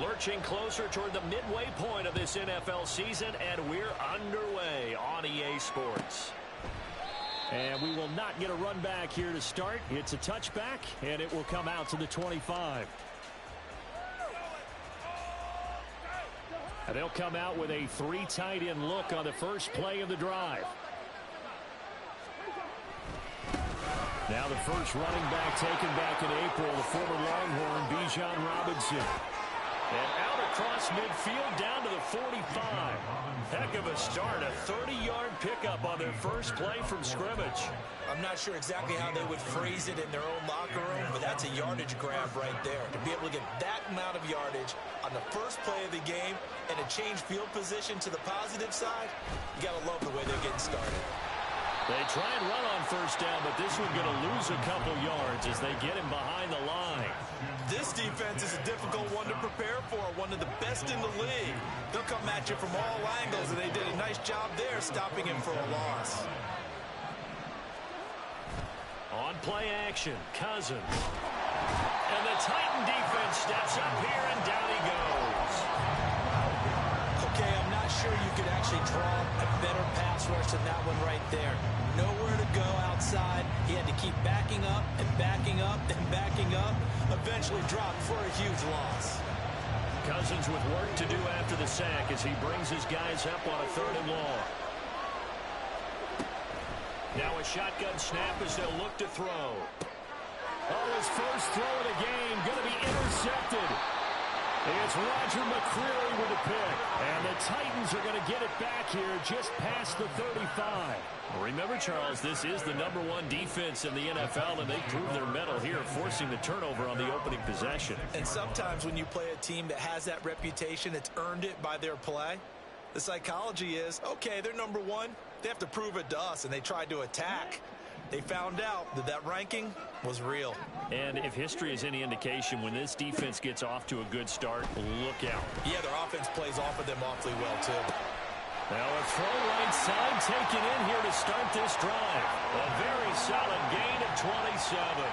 Lurching closer toward the midway point of this NFL season, and we're underway on EA Sports. And we will not get a run back here to start. It's a touchback, and it will come out to the 25. And they'll come out with a 3 tight end look on the first play of the drive. Now the first running back taken back in April, the former Longhorn, Bijan Robinson. And out across midfield down to the 45. Heck of a start, a 30-yard pickup on their first play from scrimmage. I'm not sure exactly how they would phrase it in their own locker room, but that's a yardage grab right there. To be able to get that amount of yardage on the first play of the game and to change field position to the positive side, you got to love the way they're getting started. They try and run on first down, but this one's going to lose a couple yards as they get him behind the line. This defense is a difficult one to prepare for, one of the best in the league. They'll come at you from all angles, and they did a nice job there stopping him for a loss. On play action, Cousins. And the Titan defense steps up here, and down he goes. Okay, I'm not sure you could actually draw a better pass rush than that one right there. Nowhere to go outside. He had to keep backing up and backing up and backing up. Eventually dropped for a huge loss. Cousins with work to do after the sack as he brings his guys up on a 3rd and long. Now a shotgun snap as they'll look to throw. Oh, his first throw of the game going to be intercepted. It's Roger McCreary with a pick. And the Titans are going to get it back here just past the 35. Remember, Charles, this is the #1 defense in the NFL, and they proved their mettle here, forcing the turnover on the opening possession. And sometimes when you play a team that has that reputation, it's earned it by their play. The psychology is, okay, they're #1. They have to prove it to us, and they tried to attack. They found out that that ranking was real. And if history is any indication, when this defense gets off to a good start, look out. Yeah, their offense plays off of them awfully well, too. Now a throw right side taken in here to start this drive. A very solid gain of 27.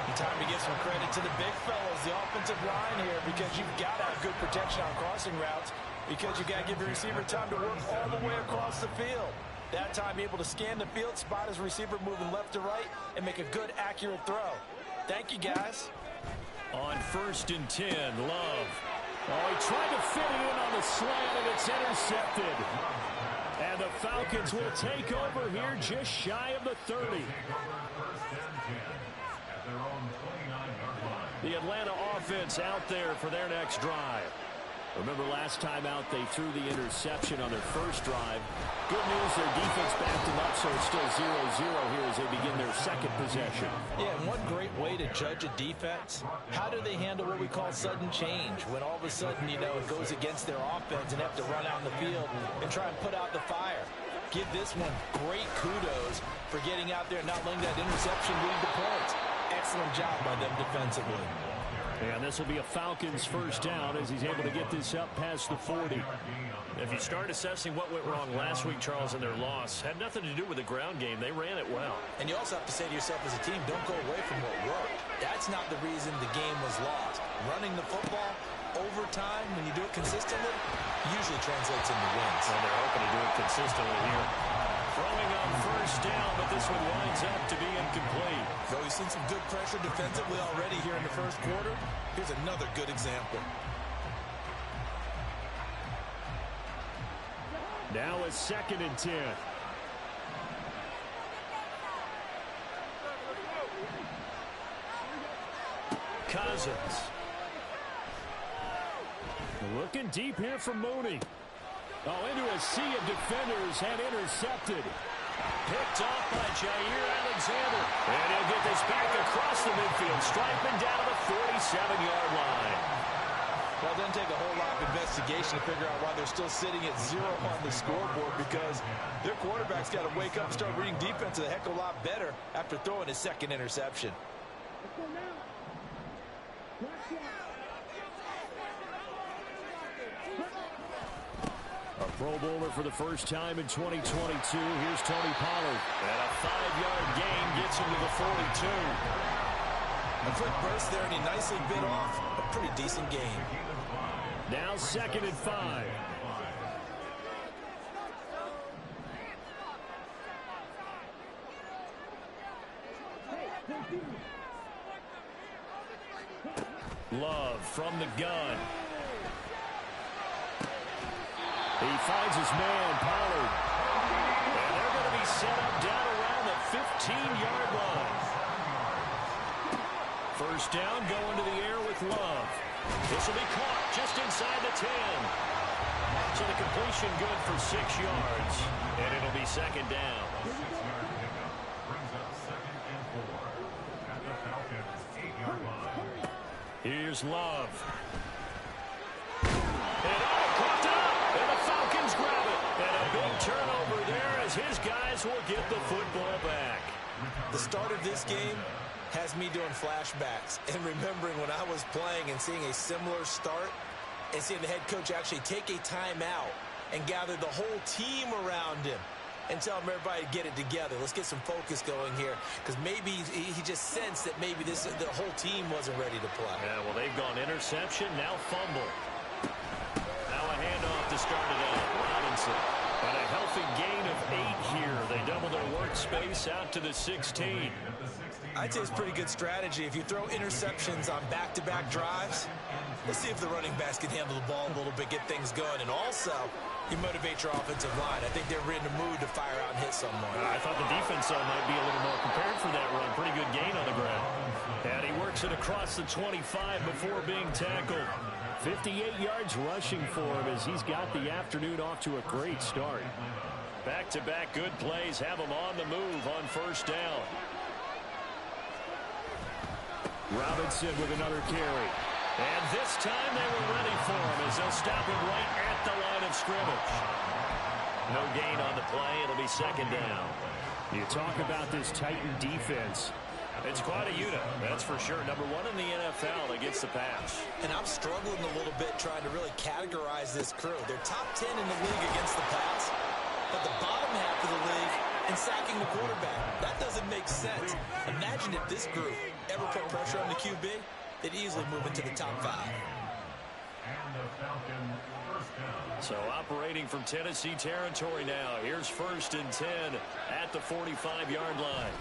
And time to give some credit to the big fellas, the offensive line here, because you've got to have good protection on crossing routes, because you've got to give your receiver time to work all the way across the field. That time able to scan the field, spot his receiver moving left to right, and make a good, accurate throw. Thank you, guys. On 1st and 10, Love. Oh, he tried to fit it in on the slant, and it's intercepted. And the Falcons will take over here just shy of the 30. The Atlanta offense out there for their next drive. Remember last time out they threw the interception on their first drive. Good news, their defense backed them up, so it's still 0-0 here as they begin their second possession. Yeah, and one great way to judge a defense, how do they handle what we call sudden change? When all of a sudden, you know, it goes against their offense and have to run out in the field and try and put out the fire. Give this one great kudos for getting out there and not letting that interception lead to points. Excellent job by them defensively. And this will be a Falcons first down as he's able to get this up past the 40. If you start assessing what went wrong last week, Charles, in their loss, had nothing to do with the ground game. They ran it well. And you also have to say to yourself as a team, don't go away from what worked. That's not the reason the game was lost. Running the football over time, when you do it consistently, usually translates into wins. And they're hoping to do it consistently here. Throwing on first down, but this one winds up to be incomplete. Though we've seen some good pressure defensively already here in the first quarter, here's another good example. Now a 2nd and 10. Cousins. Looking deep here for Mooney. Oh, into a sea of defenders and intercepted. Picked off by Jair Alexander. And he'll get this back across the midfield, striping down to the 47-yard line. Well, it doesn't take a whole lot of investigation to figure out why they're still sitting at 0 on the scoreboard, because their quarterback's got to wake up and start reading defense a heck of a lot better after throwing his 2nd interception. A Pro Bowler for the first time in 2022. Here's Tony Pollard. And a 5-yard gain gets him to the 42. A quick burst there, and he nicely bit off a pretty decent gain. Now 2nd and 5. Love from the gun. He finds his man, Pollard. And they're going to be set up down around the 15-yard line. First down, going to the air with Love. This will be caught just inside the 10. So the completion good for 6 yards. And it'll be 2nd down. Here's Love. And caught up. And the Falcons grab it. And a big turnover there as his guys will get the football back. The start of this game has me doing flashbacks and remembering when I was playing and seeing a similar start and seeing the head coach actually take a timeout and gather the whole team around him and tell him everybody to get it together. Let's get some focus going here, because maybe he just sensed that maybe the whole team wasn't ready to play. Yeah, well, they've gone interception, now fumble. Now a handoff to start it out. Robinson. And a healthy gain of 8 here. They double their workspace out to the 16. I'd say it's pretty good strategy. If you throw interceptions on back-to-back drives, let's see if the running backs can handle the ball a little bit, get things going. And also, you motivate your offensive line. I think they're in the mood to fire out and hit someone. I thought the defense might be a little more prepared for that run. Pretty good gain on the ground. And he works it across the 25 before being tackled. 58 yards rushing for him as he's got the afternoon off to a great start. Back-to-back good plays have him on the move on first down. Robinson with another carry. And this time they were ready for him as they'll stop him right at the line of scrimmage. No gain on the play. It'll be 2nd down. You talk about this Titan defense. It's quite a unit, that's for sure. Number 1 in the NFL against the pass. And I'm struggling a little bit trying to really categorize this crew. They're top 10 in the league against the pass, but the bottom half of the league in sacking the quarterback. That doesn't make sense. Imagine if this group ever put pressure on the QB, they'd easily move into the top 5. So operating from Tennessee territory now. Here's 1st and 10 at the 45-yard line.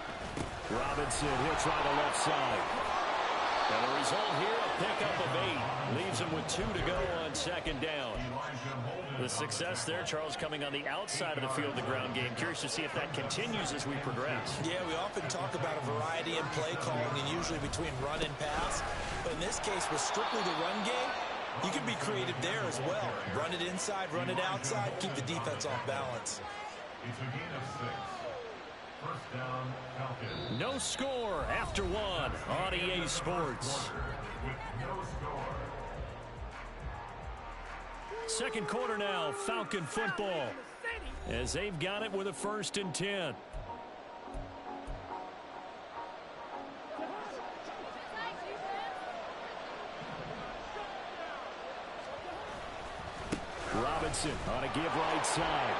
Robinson hits right to left side. And the result here, a pickup of 8. Leaves him with 2 to go on 2nd down. The success there, Charles, coming on the outside of the field, the ground game. Curious to see if that continues as we progress. Yeah, we often talk about a variety in play calling and usually between run and pass. But in this case, with strictly the run game, you can be creative there as well. Run it inside, run it outside, keep the defense off balance. It's a gain of 6. First down, Falcons. No score after 1 on EA Sports. With no score. Second quarter now, Falcon football. As they've got it with a 1st and 10. Robinson on a give right side.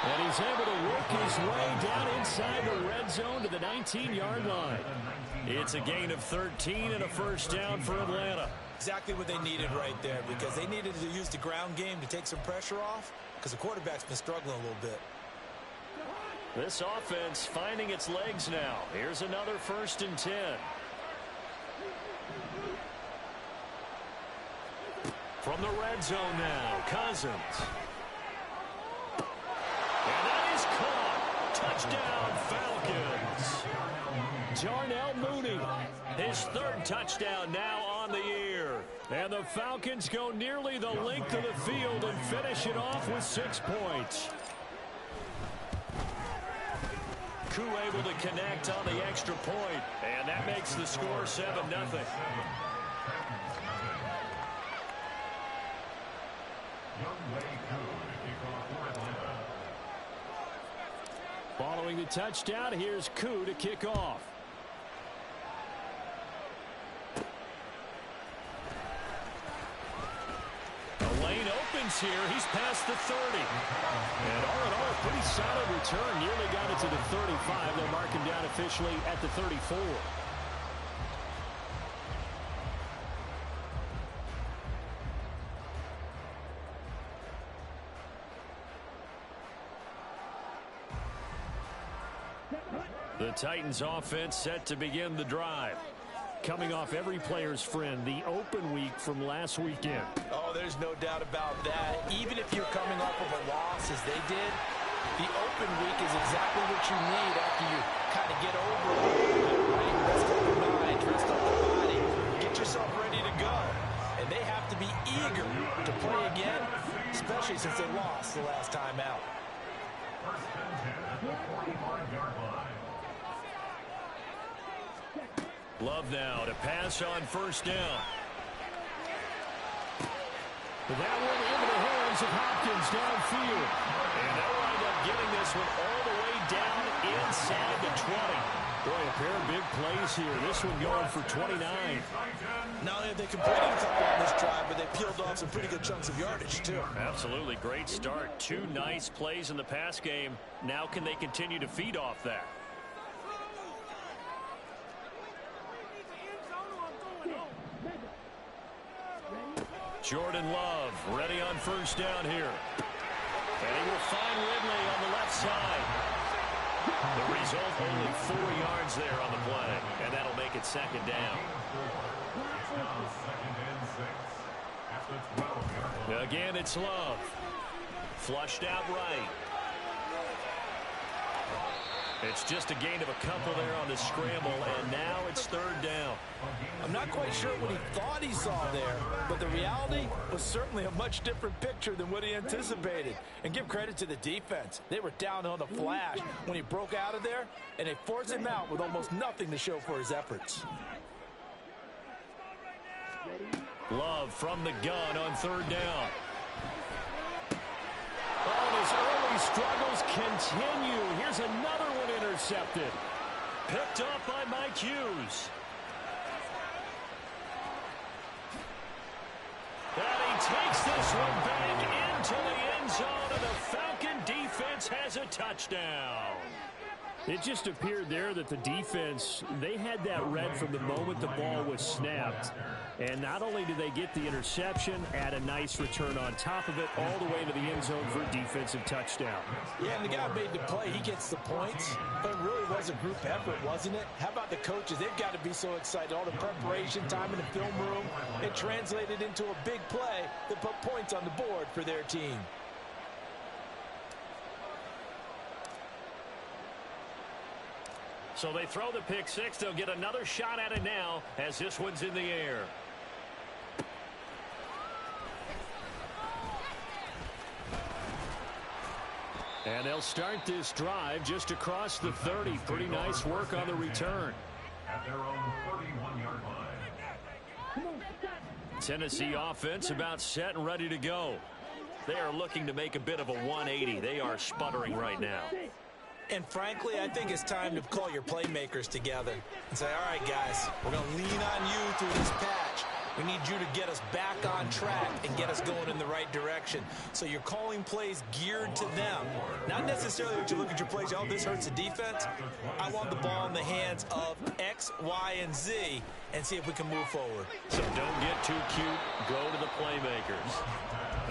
And he's able to work his way down inside the red zone to the 19-yard line. It's a gain of 13 and a first down for Atlanta. Exactly what they needed right there, because they needed to use the ground game to take some pressure off, because the quarterback's been struggling a little bit. This offense finding its legs now. Here's another 1st and 10. From the red zone now, Cousins. And that is caught. Touchdown, Falcons. Darnell Mooney, his 3rd touchdown now on the year. And the Falcons go nearly the length of the field and finish it off with 6 points. Koo able to connect on the extra point, and that makes the score 7-0. Following the touchdown, here's Koo to kick off. The lane opens here. He's past the 30. And all in all, a pretty solid return. Nearly got it to the 35. They'll mark him down officially at the 34. The Titans offense set to begin the drive. Coming off every player's friend, the open week from last weekend. Oh, there's no doubt about that. Even if you're coming off of a loss as they did, the open week is exactly what you need after you kind of get over it. Right? Rest up the mind, rest up the body, get yourself ready to go. And they have to be eager to play again, especially since they lost the last time out. First and 10 at the 45-yard line. Love now to pass on first down. That one into the hands of Hopkins downfield. And they'll wind up getting this one all the way down inside the 20. Boy, a pair of big plays here. This one going for 29. Not only have they completed a couple on this drive, but they peeled off some pretty good chunks of yardage, too. Absolutely. Great start. 2 nice plays in the pass game. Now can they continue to feed off that? Jordan Love ready on first down here. And he will find Ridley on the left side. The result, only 4 yards there on the play. And that'll make it second down. It's now second and 6 at the 12-yard line. Again, it's Love. Flushed out right. It's just a gain of a couple there on the scramble, and now it's third down. I'm not quite sure what he thought he saw there, but the reality was certainly a much different picture than what he anticipated. And give credit to the defense. They were down on the flash when he broke out of there, and they forced him out with almost nothing to show for his efforts. Love from the gun on third down. Oh, his early struggles continue. Here's another one intercepted. Picked up by Mike Hughes. And he takes this one back into the end zone, and the Falcon defense has a touchdown. It just appeared there that the defense, they had that read from the moment the ball was snapped. And not only did they get the interception, add a nice return on top of it, all the way to the end zone for a defensive touchdown. Yeah, and the guy made the play. He gets the points. But it really was a group effort, wasn't it? How about the coaches? They've got to be so excited. All the preparation time in the film room, it translated into a big play that put points on the board for their team. So they throw the pick six. They'll get another shot at it now as this one's in the air. And they'll start this drive just across the 30. Pretty nice work on the return. At their own 31-yard line. Tennessee offense about set and ready to go. They are looking to make a bit of a 180. They are sputtering right now. And frankly, I think it's time to call your playmakers together and say, all right, guys, we're going to lean on you through this patch. We need you to get us back on track and get us going in the right direction. So you're calling plays geared to them. Not necessarily that you look at your plays, oh, this hurts the defense. I want the ball in the hands of X, Y, and Z and see if we can move forward. So don't get too cute. Go to the playmakers.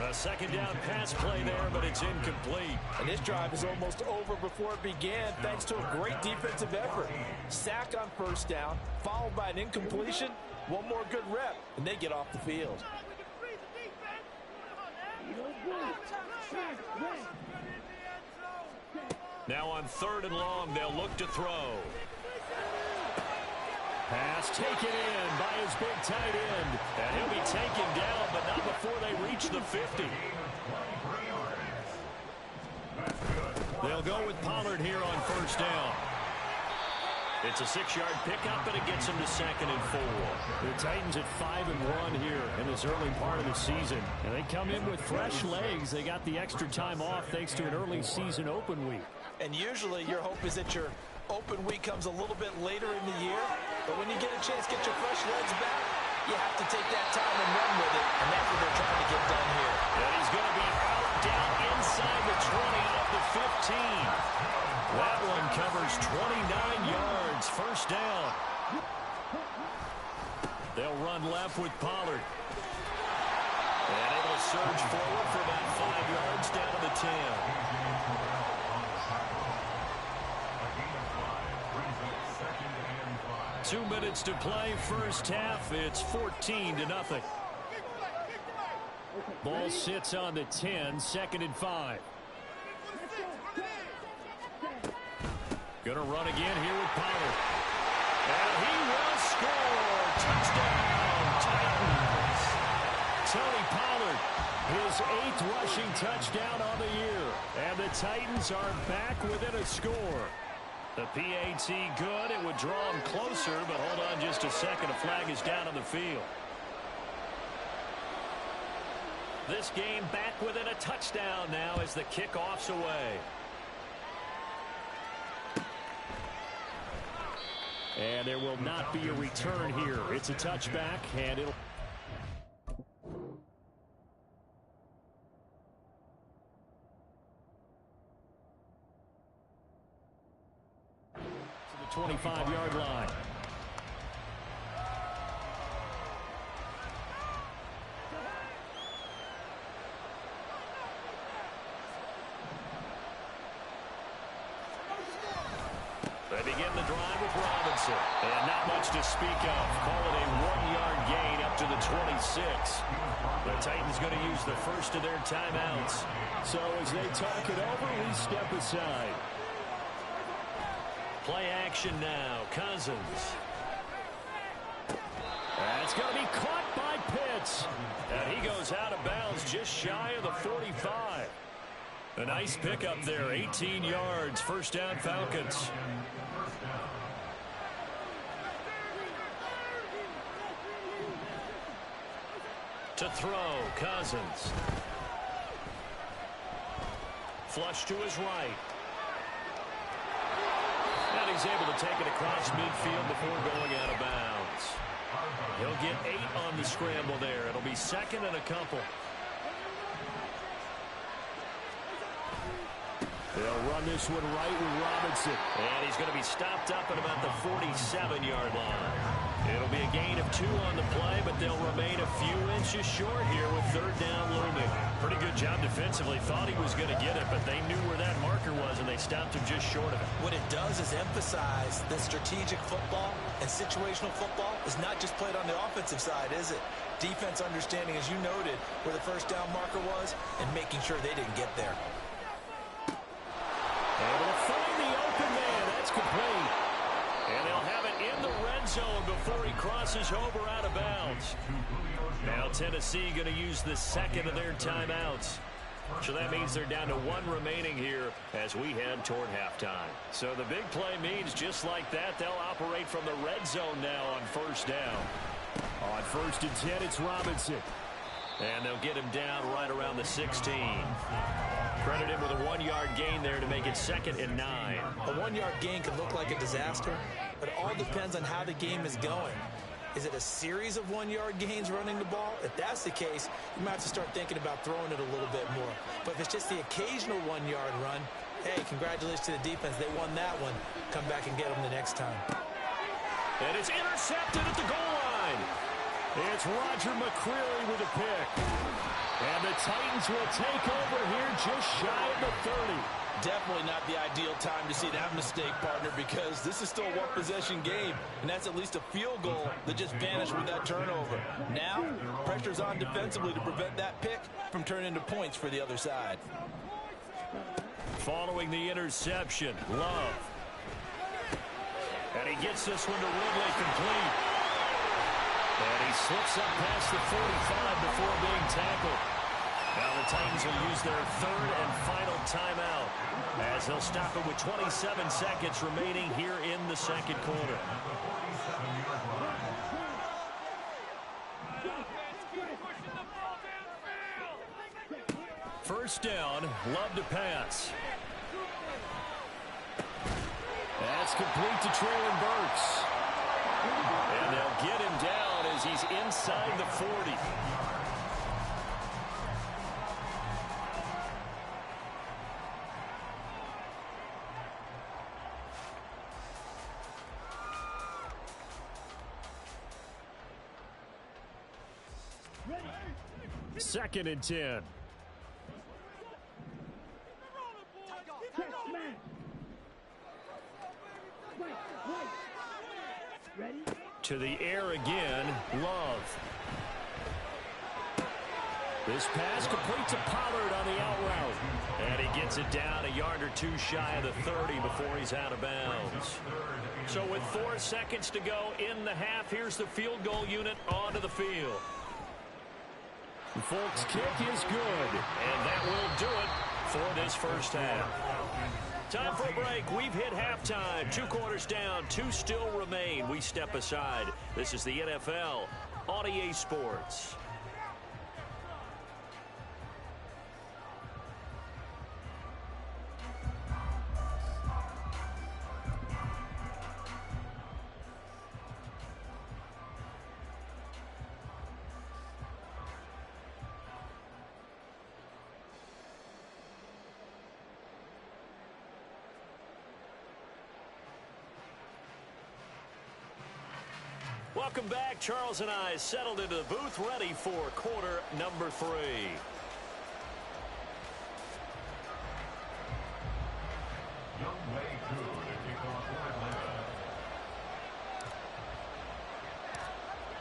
A second down pass play there, but it's incomplete. And this drive is almost over before it began thanks to a great defensive effort. Sack on first down, followed by an incompletion. One more good rep, and they get off the field. Now on third and long, they'll look to throw. Pass taken in by his big tight end. And he'll be taken down, but not before they reach the 50. They'll go with Pollard here on first down. It's a 6-yard pickup, and it gets him to 2nd and 4. The Titans at 5-1 here in this early part of the season. And they come in with fresh legs. They got the extra time off thanks to an early season open week. And usually your hope is that your open week comes a little bit later in the year. But when you get a chance to get your fresh legs back, you have to take that time and run with it. And that's what they're trying to get done here. And he's going to be out down inside the 20 of the 15. That one covers 29 yards. First down. They'll run left with Pollard. And it'll surge forward for about 5 yards down to the 10. 2 minutes to play first half. It's 14-0. Ball sits on the 10, 2nd and 5. Gonna run again here with Pollard. And he will score. Touchdown, Titans. Tony Pollard, his 8th rushing touchdown on the year. And the Titans are back within a score. The PAT good. It would draw him closer, but hold on just a second. A flag is down on the field. This game back within a touchdown now as the kickoff's away. And there will not be a return here. It's a touchback, and it'll... to the 25-yard line. They begin the drive with Robinson. And not much to speak of. Call it a 1-yard gain up to the 26. The Titans going to use the first of their timeouts. So as they talk it over, we step aside. Play action now. Cousins. That's going to be caught by Pitts. And he goes out of bounds just shy of the 45. A nice pickup there. 18 yards. First down, Falcons. To throw, Cousins. Flush to his right. And he's able to take it across midfield before going out of bounds. He'll get 8 on the scramble there. It'll be 2nd and a couple. They'll run this one right with Robinson. And he's going to be stopped up at about the 47-yard line. It'll be a gain of 2 on the play, but they'll remain a few inches short here with 3rd down looming. Pretty good job defensively. Thought he was going to get it, but they knew where that marker was, and they stopped him just short of it. What it does is emphasize that strategic football and situational football is not just played on the offensive side, is it? Defense understanding, as you noted, where the 1st down marker was and making sure they didn't get there. Able to find the open man. That's complete. And they'll have it in the red zone before he crosses over out of bounds. Now Tennessee going to use the 2nd of their timeouts. So that means they're down to 1 remaining here as we head toward halftime. So the big play means just like that, they'll operate from the red zone now on 1st down. On 1st and 10, it's Robinson. And they'll get him down right around the 16. Credit him with a 1-yard gain there to make it 2nd and 9. A 1-yard gain could look like a disaster, but it all depends on how the game is going. Is it a series of 1-yard gains running the ball? If that's the case, you might have to start thinking about throwing it a little bit more. But if it's just the occasional 1-yard run, hey, congratulations to the defense. They won that one. Come back and get them the next time. And it's intercepted at the goal line. It's Roger McCreary with a pick. And the Titans will take over here just shy of the 30. Definitely not the ideal time to see that mistake, partner, because this is still a one-possession game, and that's at least a field goal that just vanished with that turnover. Now, pressure's on defensively to prevent that pick from turning into points for the other side. Following the interception, Love. And he gets this one to Ridley complete. And he slips up past the 45 before being tackled. Now the Titans will use their 3rd and final timeout as they'll stop it with 27 seconds remaining here in the 2nd quarter. First down, Love to pass. That's complete to Traylon Burks. And they'll get him down as he's inside the 40. Second and 10. Ready? To the air again, Love. This pass complete to Pollard on the out route. And he gets it down a yard or two shy of the 30 before he's out of bounds. So with 4 seconds to go in the half, here's the field goal unit onto the field. Folks' kick is good, and that will do it for this first half. Time for a break. We've hit halftime. 2 quarters down, 2 still remain. We step aside. This is the NFL on EA Sports. Welcome back. Charles and I settled into the booth, ready for quarter number 3.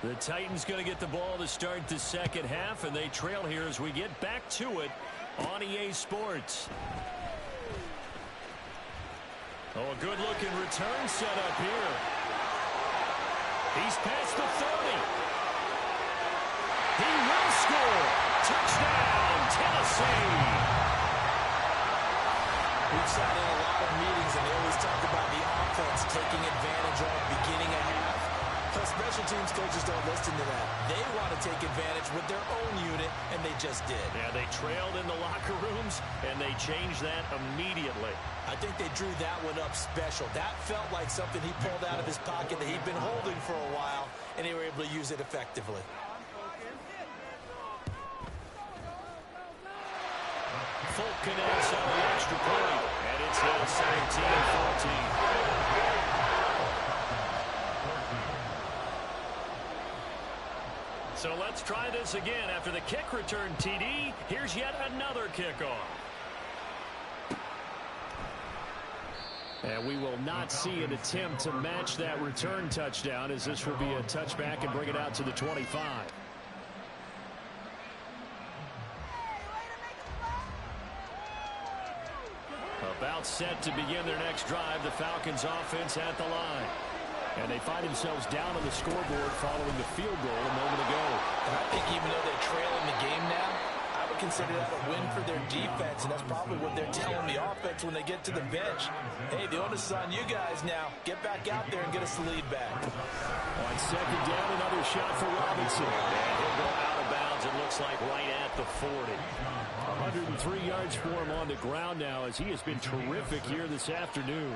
The Titans going to get the ball to start the second half, and they trail here as we get back to it on EA Sports. Oh, a good-looking return set up here. He's past the 30. He will score. Touchdown, Tennessee. We've sat in a lot of meetings, and they always talk about the offense taking advantage of beginning a half. But special teams coaches don't listen to that. They want to take advantage with their own unit, and they just did. Yeah, they trailed in the locker rooms, and they changed that immediately. I think they drew that one up special. That felt like something he pulled out of his pocket that he'd been holding for a while, and they were able to use it effectively. Folk connects on the extra point, and it's now 17-14. So let's try this again. After the kick return TD, here's yet another kickoff. And we will not see an attempt to match that return touchdown, as this will be a touchback and bring it out to the 25. About set to begin their next drive, the Falcons offense at the line. And they find themselves down on the scoreboard following the field goal a moment ago. And I think even though they trail in the game now, I would consider that a win for their defense, and that's probably what they're telling the offense when they get to the bench. Hey, the onus is on you guys now. Get back out there and get us the lead back. On second down, another shot for Robinson. And he'll go out of bounds, it looks like, right at the 40. 103 yards for him on the ground now, as he has been terrific here this afternoon.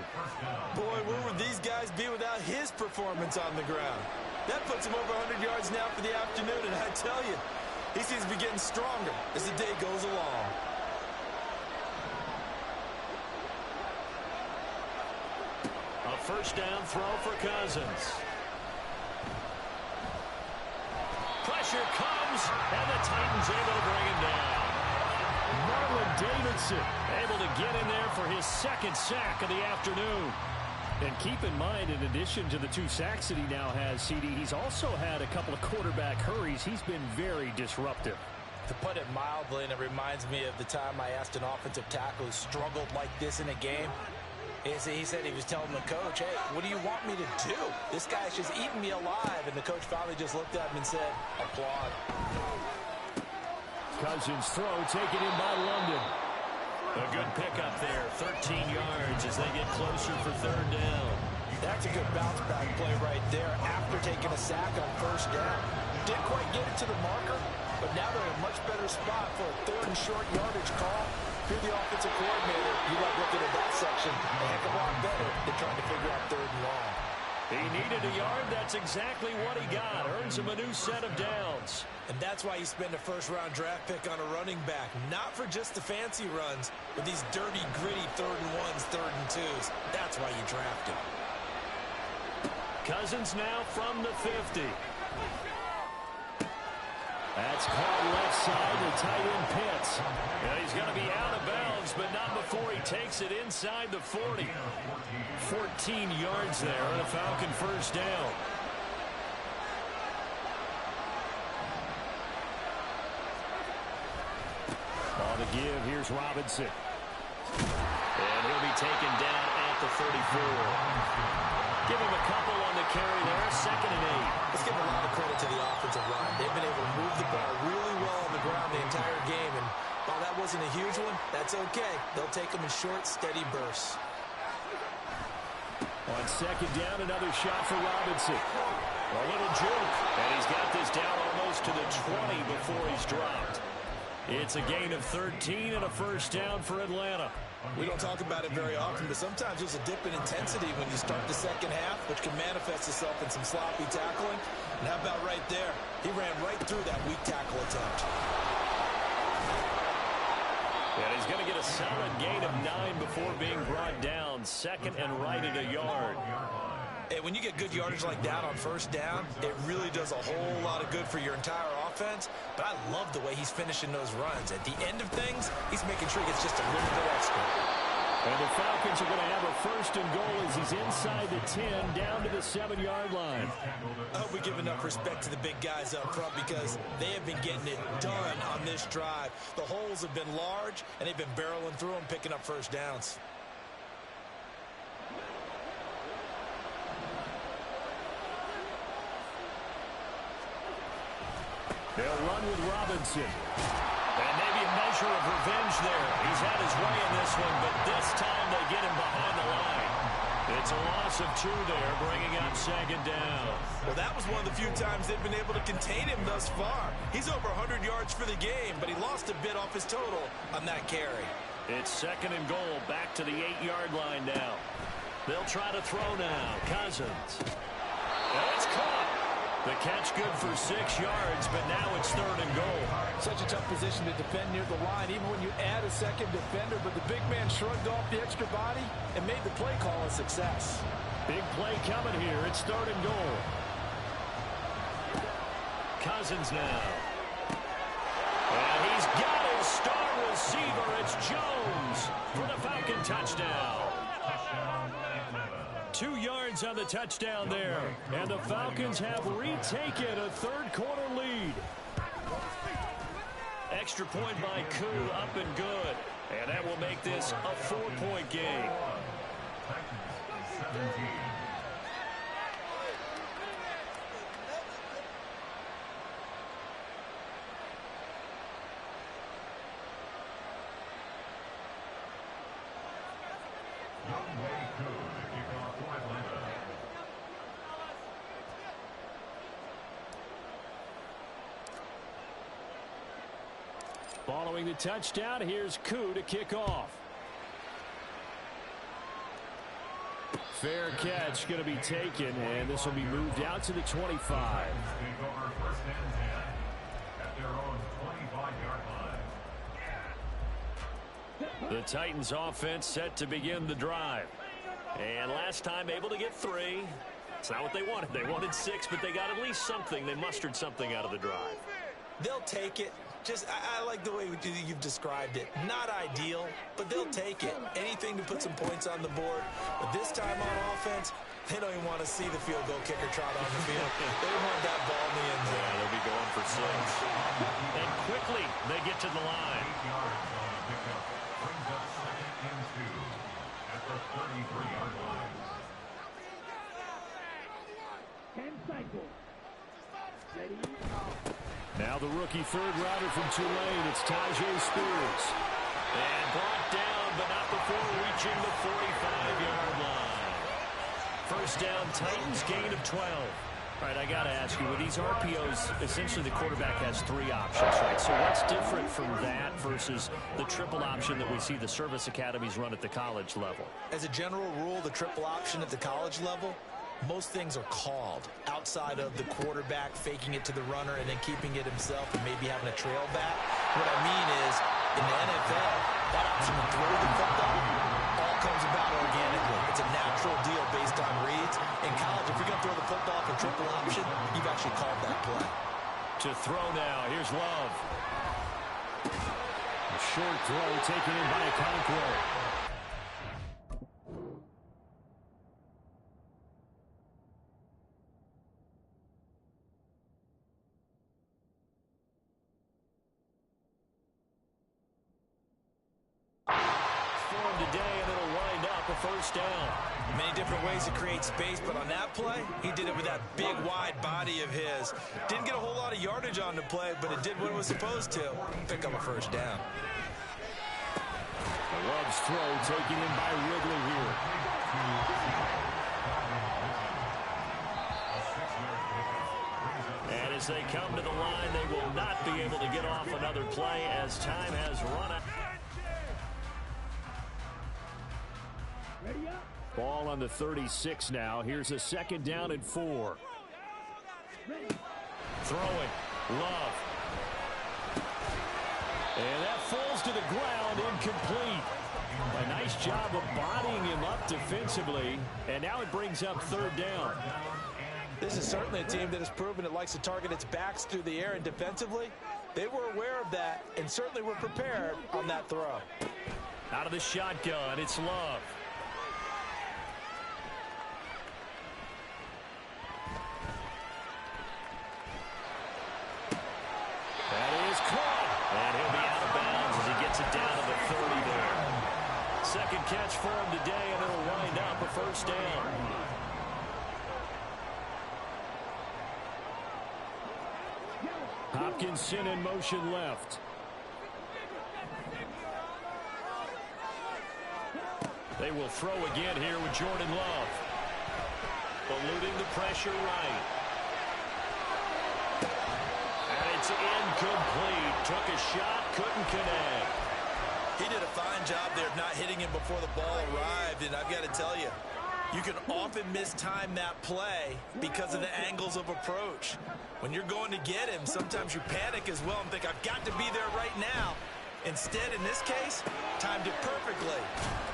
Boy, where would these guys be without his performance on the ground? That puts him over 100 yards now for the afternoon, and I tell you, he seems to be getting stronger as the day goes along. A first down throw for Cousins. Pressure comes, and the Titans able to bring him down. Marlon Davidson able to get in there for his second sack of the afternoon. And keep in mind, in addition to the 2 sacks that he now has, CD, he's also had a couple of quarterback hurries. He's been very disruptive. To put it mildly, and it reminds me of the time I asked an offensive tackle who struggled like this in a game. He said he was telling the coach, hey, what do you want me to do? This guy's just eating me alive. And the coach finally just looked at him and said, applaud. Cousins throw taken in by London. A good pickup there, 13 yards as they get closer for third down. That's a good bounce-back play right there after taking a sack on first down. Didn't quite get it to the marker, but now they're in a much better spot for a third and short yardage call. If you're the offensive coordinator, you like looking at that section a heck of a lot better than trying to figure out third and long. He needed a yard. That's exactly what he got. Earns him a new set of downs. And that's why you spend a first-round draft pick on a running back. Not for just the fancy runs, but these dirty, gritty third and ones, third and twos. That's why you draft him. Cousins now from the 50. That's caught left side to tight end Pitts. And he's going to be out of bounds, but not before he takes it inside the 40. 14 yards there on a Falcon first down. the give, here's Robinson. And he'll be taken down at the 34. Give him a couple on the carry there, 2nd and 8. Let's give a lot of credit to the offensive line. They've been able to move the ball really well on the ground the entire game, and while that wasn't a huge one, that's okay. They'll take them in short, steady bursts. On 2nd down, another shot for Robinson. A little juke, and he's got this down almost to the 20 before he's dropped. It's a gain of 13 and a 1st down for Atlanta. We don't talk about it very often, but sometimes there's a dip in intensity when you start the second half, which can manifest itself in some sloppy tackling. And how about right there? He ran right through that weak tackle attempt. And he's going to get a solid gain of 9 before being brought down. 2nd and right at a yard. Hey, when you get good yardage like that on 1st down, it really does a whole lot of good for your entire offense. But I love the way he's finishing those runs. At the end of things, he's making sure he gets just a little bit extra. And the Falcons are going to have a 1st and goal as he's inside the 10, down to the 7-yard line. I hope we give enough respect to the big guys up front because they have been getting it done on this drive. The holes have been large, and they've been barreling through them, picking up 1st downs. They'll run with Robinson. And maybe a measure of revenge there. He's had his way in this one, but this time they get him behind the line. It's a loss of 2 there, bringing up 2nd down. Well, that was one of the few times they've been able to contain him thus far. He's over 100 yards for the game, but he lost a bit off his total on that carry. It's 2nd and goal, back to the 8-yard line now. They'll try to throw now. Cousins. And it's caught. The catch good for 6 yards, but now it's 3rd and goal. Such a tough position to defend near the line, even when you add a second defender, but the big man shrugged off the extra body and made the play call a success. Big play coming here. It's 3rd and goal. Cousins now. And he's got his star receiver. It's Jones for the Falcon touchdown. 2 yards on the touchdown there. And the Falcons have retaken a 3rd-quarter lead. Extra point by Koo, up and good. And that will make this a 4-point game. Following the touchdown, here's Koo to kick off. Fair catch going to be taken, and this will be moved out to the 25. The Titans offense set to begin the drive. And last time able to get 3. It's not what they wanted. They wanted 6, but they got at least something. They mustered something out of the drive. They'll take it. I like the way you've described it. Not ideal, but they'll take it. Anything to put some points on the board. But this time on offense, they don't even want to see the field goal kicker trot on the field. They want that ball in the end zone. Yeah, they'll be going for 6. And quickly, they get to the line. Now the rookie third rounder from Tulane, it's Tajay Spears. And brought down, but not before reaching the 45-yard line. 1st down, Titans, gain of 12. All right, I got to ask you, with these RPOs, essentially the quarterback has 3 options, right? So what's different from that versus the triple option that we see the service academies run at the college level? As a general rule, the triple option at the college level, most things are called outside of the quarterback faking it to the runner and then keeping it himself and maybe having a trail back. What I mean is, in the NFL, that option to throw the football all comes about organically. It's a natural deal based on reads. In college, if you're going to throw the football for triple option, you've actually called that play. To throw now, here's Love. A short throw taken in by Okonkwo. day, and it'll wind up a first down. Many different ways to create space, but on that play, he did it with that big, wide body of his. Didn't get a whole lot of yardage on the play, but it did what it was supposed to. Pick up a first down. Love's throw taken in by Ridley here. And as they come to the line, they will not be able to get off another play as time has run out. Ball on the 36 now. Here's a second down and 4. Throwing. Love. And that falls to the ground, incomplete. A nice job of bodying him up defensively. And now it brings up third down. This is certainly a team that has proven it likes to target its backs through the air, and defensively, they were aware of that and certainly were prepared on that throw. Out of the shotgun, it's Love. That is caught. And he'll be out of bounds as he gets it down to the 30 there. Second catch for him today, and it'll wind up a first down. Hopkinson in motion left. They will throw again here with Jordan Love. Eluding the pressure right. And it's incomplete. Took a shot, couldn't connect. He did a fine job there of not hitting him before the ball arrived, and I've got to tell you, you can often mistime that play because of the angles of approach. When you're going to get him, sometimes you panic as well and think, I've got to be there right now. Instead, in this case, timed it perfectly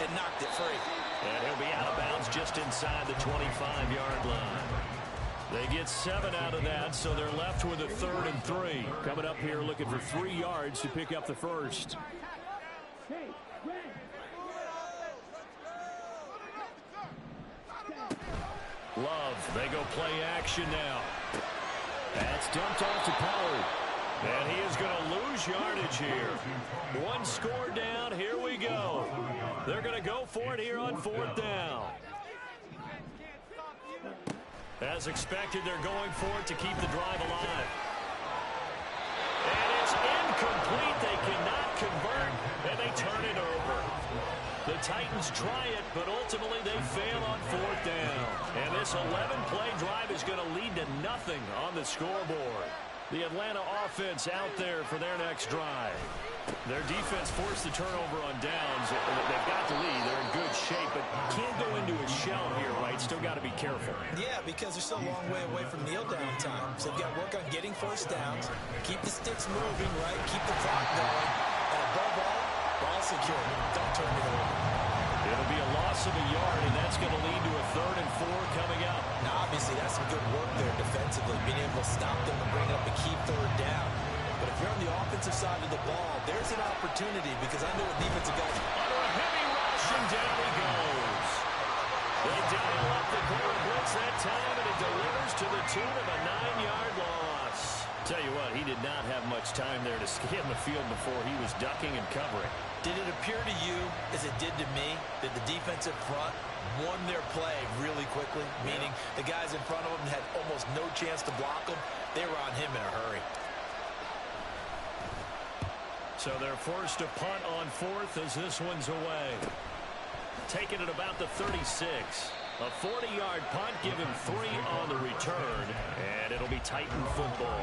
and knocked it free. And he'll be out of bounds just inside the 25-yard line. They get 7 out of that, so they're left with a 3rd and 3. Coming up here looking for 3 yards to pick up the first. Love, they go play action now. That's dumped off to Pollard. And he is going to lose yardage here. 1 score down, here we go. They're going to go for it here on 4th down. As expected, they're going for it to keep the drive alive. And it's incomplete. They cannot convert, and they turn it over. The Titans try it, but ultimately they fail on 4th down. And this 11-play drive is going to lead to nothing on the scoreboard. The Atlanta offense out there for their next drive. Their defense forced the turnover on downs. They've got the lead. They're in good shape, but can't go into a shell here, right? Still got to be careful. Yeah, because they're still a long way away from kneel down time. So they've got to work on getting first downs, keep the sticks moving, right? Keep the clock going. And above all, ball security. Don't turn it over. It'll be a loss of a yard, and that's going to lead to a 3rd and 4 coming up. Now, obviously, that's some good work there defensively, being able to stop them and bring up a key 3rd down. But if you're on the offensive side of the ball, there's an opportunity because I know what defensive guys under a heavy rush, and down he goes. They dial up the quarter blitz that time, and it delivers to the tune of a 9-yard loss. Tell you what, he did not have much time there to scan the field before he was ducking and covering. Did it appear to you, as it did to me, that the defensive front won their play really quickly, meaning the guys in front of them had almost no chance to block them? They were on him in a hurry. So they're forced to punt on 4th as this one's away. Taking it about the 36. A 40-yard punt, give him 3 on the return, and it'll be Titan football.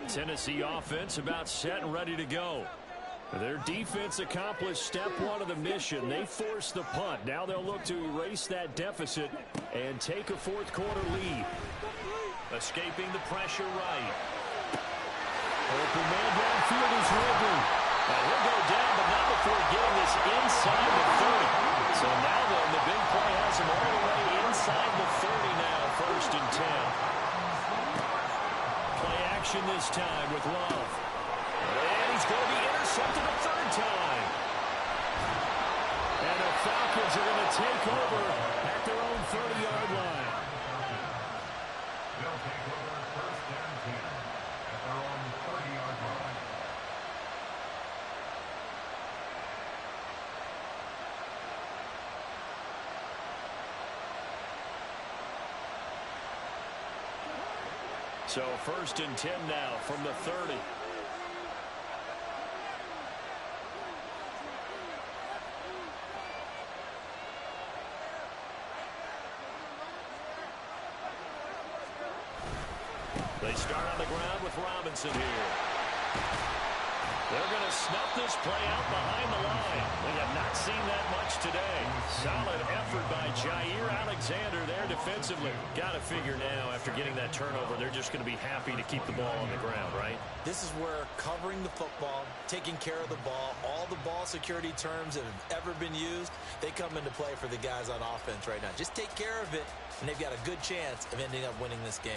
Tennessee offense about set and ready to go. Their defense accomplished step 1 of the mission. They forced the punt. Now they'll look to erase that deficit and take a 4th quarter lead. Escaping the pressure right. Open man downfield is Ridley. Now he'll go down, but not before getting this inside the 30. So now then, the big play has him all the way inside the 30 now, 1st and 10. Play action this time with Love. And he's going to be intercepted a 3rd time. And the Falcons are going to take over at their own 30-yard line. They'll take over 1st and 10 at their own 30-yard line. So 1st and 10 now from the 30. They start on the ground with Robinson here. They're going to snuff this play out behind the line. We have not seen that much today. Solid effort by Jair Alexander there defensively. Got to figure now after getting that turnover, they're just going to be happy to keep the ball on the ground, right? This is where covering the football, taking care of the ball, all the ball security terms that have ever been used, they come into play for the guys on offense right now. Just take care of it, and they've got a good chance of ending up winning this game.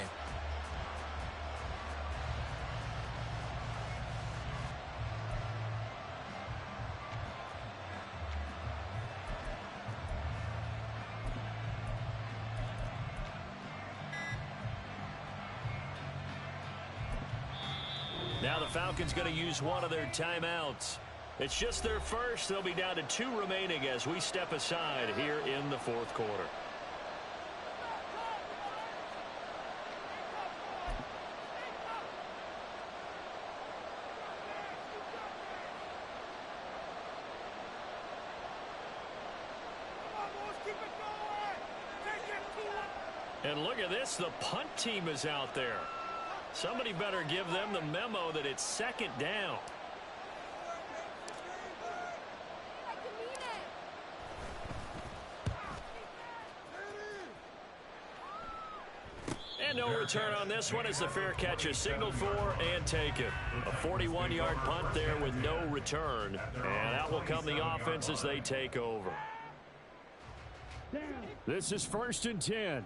Now the Falcons going to use one of their timeouts. It's just their first. They'll be down to 2 remaining as we step aside here in the 4th quarter. And look at this. The punt team is out there. Somebody better give them the memo that it's 2nd down. And no return on this one as the fair catch is signaled for and taken. A 41-yard punt there with no return. And out will come the offense as they take over. This is 1st and 10.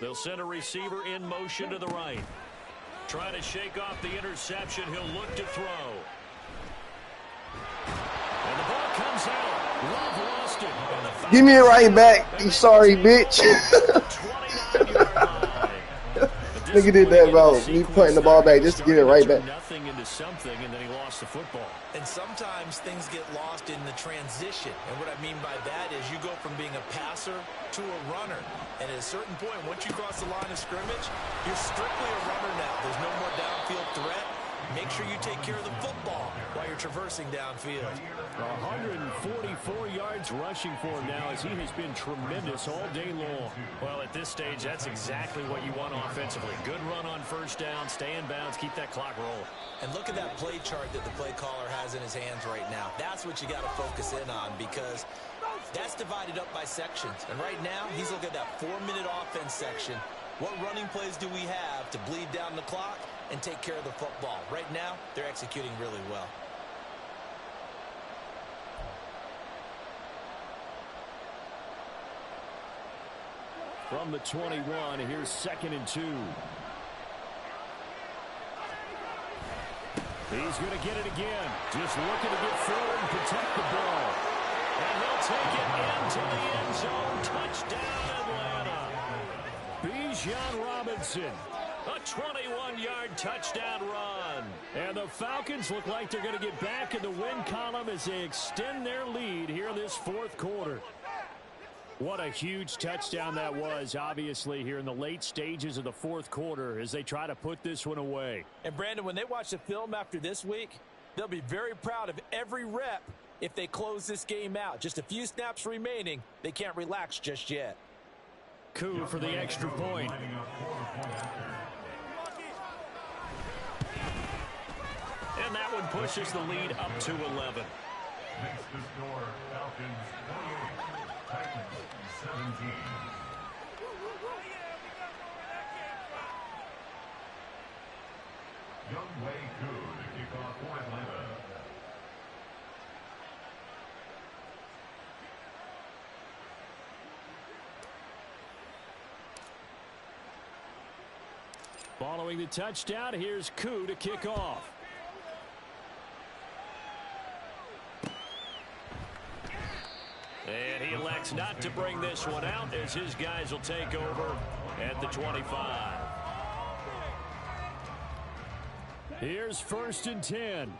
They'll send a receiver in motion to the right. Trying to shake off the interception. He'll look to throw. And the ball comes out. Love lost it. Give me it right back, you sorry bitch. Nigga did that about me putting the ball back just to get it right back. Nothing into something, and then he lost the football. And sometimes things get lost in the transition. And what I mean by that is you go from being a passer to a runner. And at a certain point, once you cross the line of scrimmage, you're strictly a runner now. There's no more downfield threat. Make sure you take care of the football while you're traversing downfield. 144 yards rushing for him now as he has been tremendous all day long. Well, at this stage, that's exactly what you want offensively. Good run on 1st down, stay in bounds, keep that clock rolling. And look at that play chart that the play caller has in his hands right now. That's what you got to focus in on because that's divided up by sections. And right now, he's looking at that 4-minute offense section. What running plays do we have to bleed down the clock and take care of the football? Right now, they're executing really well. From the 21, here's 2nd and 2. He's going to get it again. Just looking to get forward and protect the ball. And he'll take it into the end zone. Touchdown, Atlanta. Bijan Robinson. A 21-yard touchdown run. And the Falcons look like they're going to get back in the win column as they extend their lead here in this 4th quarter. What a huge touchdown that was, obviously, here in the late stages of the 4th quarter as they try to put this one away. And, Brandon, when they watch the film after this week, they'll be very proud of every rep if they close this game out. Just a few snaps remaining. They can't relax just yet. Coup for the extra point. And that one pushes the lead up to 11. Makes the score Falcons 28, Titans 17. Young Wei Koo to kick off for Atlanta. Following the touchdown, here's Koo to kick off. And he elects not to bring this one out as his guys will take over at the 25. Here's 1st and 10.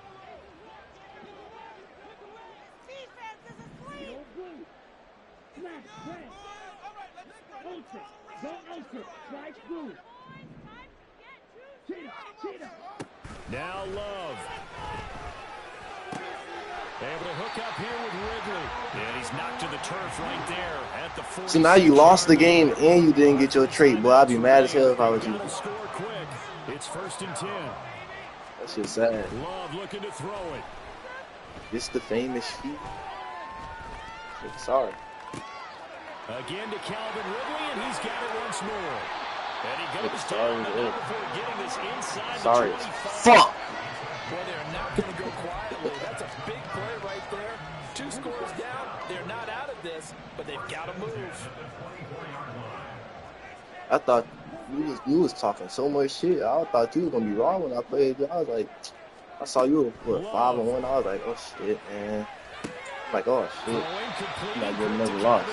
Now Love. Able to hook up here with Ridley. And he's knocked to the turf right there at the 40. So now you lost the game and you didn't get your trait, boy. I'd be mad as hell if I was you. Score quick. It's 1st and 10. That's just sad. Love looking to throw it. It's the famous sheep. Sorry. Again to Calvin Ridley, and he's got it once more. And he goes down before getting this inside the 25. Fuck. Well, they're not going to go quietly. That's a big play right there. 2 scores down. They're not out of this, but they've got to move. I thought you was talking so much shit. I thought you was gonna be wrong when I played you. I was like, I saw you were 5-1. I was like, oh shit, man. I'm like, oh shit. I'm not getting another loss.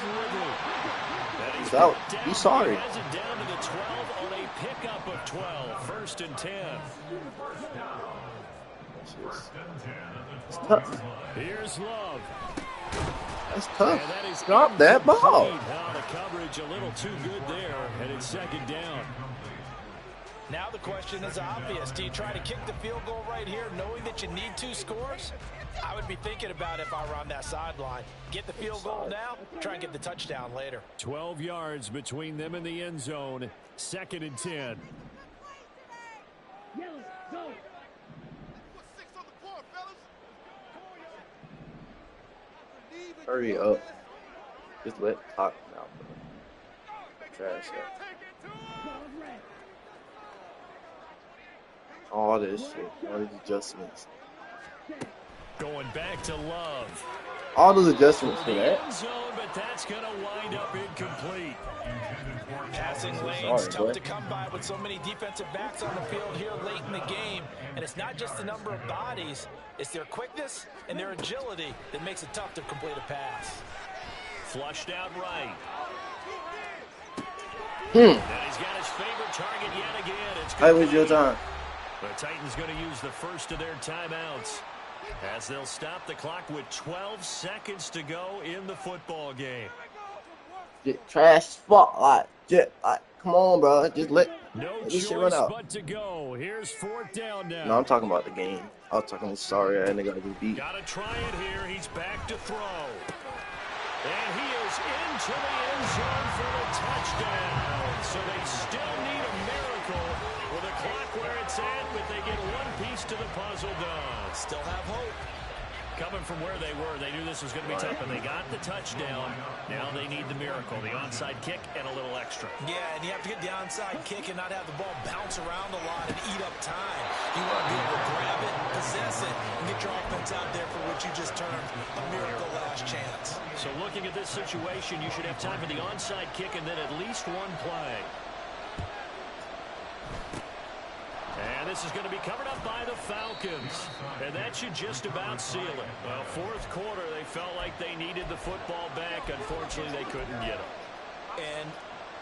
So, be sorry. Has it down to the 12 on a pickup of 12. 1st and 10. It's tough. Here's Love. That's tough. Drop that ball. The coverage a little too good there, and it's 2nd down. Now the question is obvious. Do you try to kick the field goal right here knowing that you need 2 scores? I would be thinking about it if I were on that sideline. Get the field goal now, try and get the touchdown later. 12 yards between them and the end zone. 2nd and 10. Hurry up. Just let talk now. Trash that. All this shit. All these adjustments. Going back to Love. All those adjustments for that. End zone, but that's going to wind up incomplete. Passing lanes tough to come by with so many defensive backs on the field here late in the game. And it's not just the number of bodies, it's their quickness and their agility that makes it tough to complete a pass. Flushed out right. And he's got his favorite target yet again. It's Hey, what's your time? The Titans going to use the first of their timeouts as they'll stop the clock with 12 seconds to go in the football game. Trash spotlight. Come on, bro. Just let this shit run out. But to go. Here's 4th down now. No, I'm talking about the game. I was talking sorry, that nigga got to beat. Gotta try it here. He's back to throw. And he is into the end zone for the touchdown. So they still need a miracle with a clock where it's at, but they get one piece to the puzzle done. Still have hope. Coming from where they were, they knew this was going to be tough, and they got the touchdown. Now they need the miracle, the onside kick and a little extra. Yeah, and you have to get the onside kick and not have the ball bounce around a lot and eat up time. You want to be able to grab it, possess it, and get your offense out there for what you just termed a miracle last chance. So looking at this situation, you should have time for the onside kick and then at least one play. And this is going to be covered up by the Falcons. And that should just about seal it. Well, 4th quarter, they felt like they needed the football back. Unfortunately, they couldn't get it. And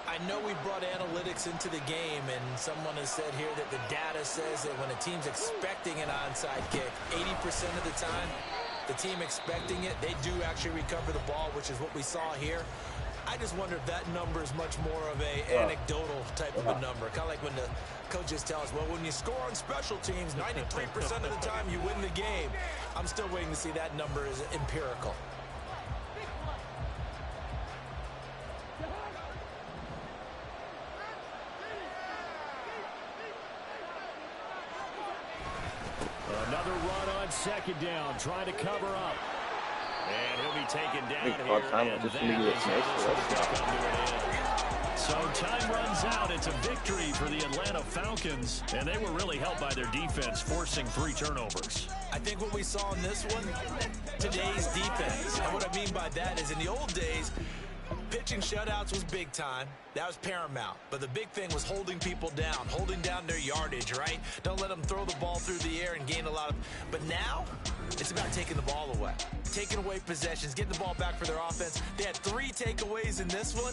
I know we brought analytics into the game, and someone has said here that the data says that when a team's expecting an onside kick, 80% of the time, the team expecting it, they do actually recover the ball, which is what we saw here. I just wonder if that number is much more of a anecdotal type of a number. Kind of like when the coaches tell us, well, when you score on special teams, 93% of the time you win the game. I'm still waiting to see that number is empirical. Another run on 2nd down, trying to cover up. And he'll be taken down here. So time runs out. It's a victory for the Atlanta Falcons. And they were really helped by their defense, forcing 3 turnovers. I think what we saw in this one, today's defense. And what I mean by that is in the old days, pitching shutouts was big time. That was paramount. But the big thing was holding people down, holding down their yardage, right? Don't let them throw the ball through the air and gain a lot of... But now, it's about taking the ball away. Taking away possessions, getting the ball back for their offense. They had 3 takeaways in this one.